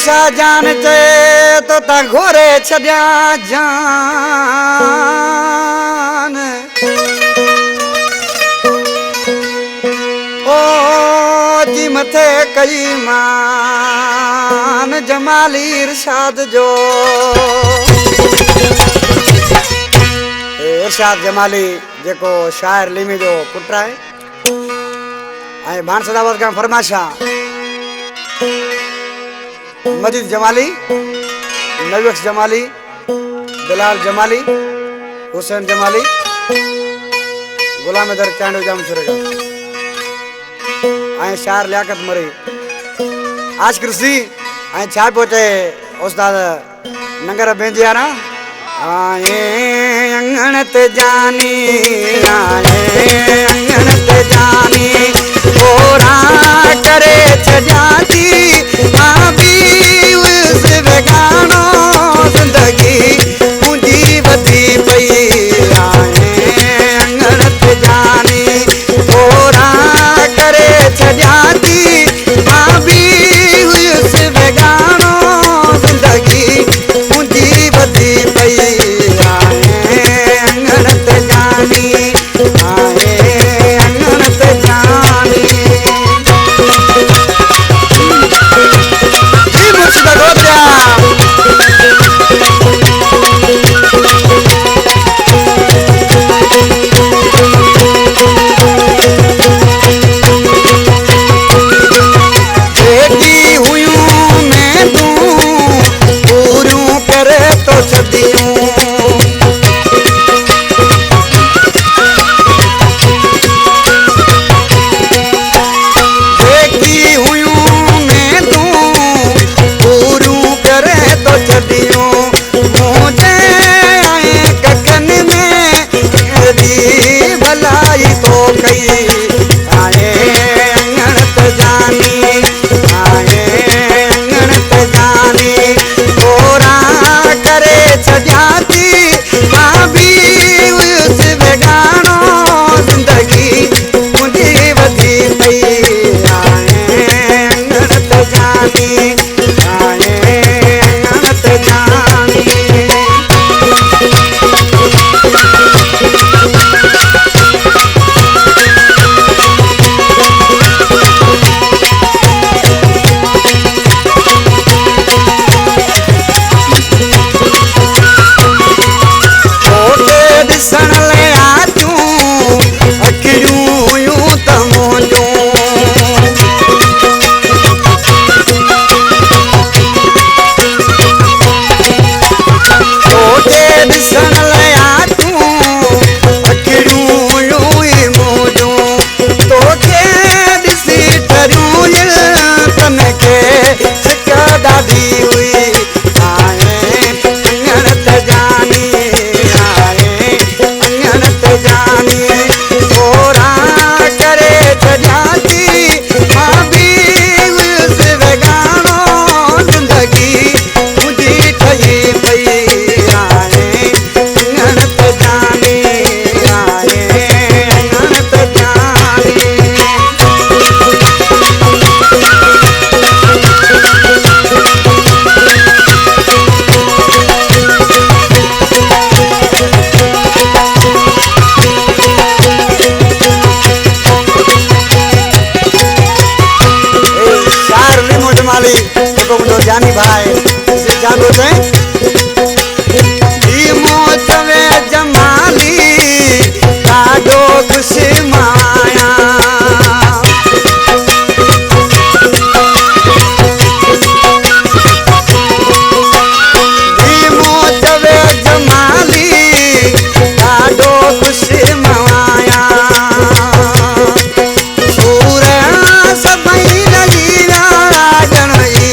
शाहजान चे तो ता घोरे छड्या जान ओ जी मथे कई मान जमाली इरशाद जो इरशाद जमाली जेको शायर लिमी जो पुट है ऐं भान सदावत का फरमाशा मजीद जमाली, नवीक्स जमाली, बिलाल जमाली, हुसैन जमाली, गुलाम दर कैंडो जाम सुरेगा ऐं शायर लियाकत मरी आज कृषि ऐं छा पोचे उस्ताद नंगर बेंजियाना आए अंगण ते जानी आए अंगण ते जानी ओरा करे छजाती आबी उस बेगानो जिंदगी मुंजी बदी पई आए अंगण ते जानी ओरा करे छजाती आबी उस बेगानो जिंदगी मुंजी बदी पई आए अंगण ते जानी आए अंगण ते जानी जानी भाई इसे जान बोलते हैं मोचवे जमाली काडो खुशी माया मोचवे जमाली काडो खुशी माया सूर्य सबई लगी राजन वई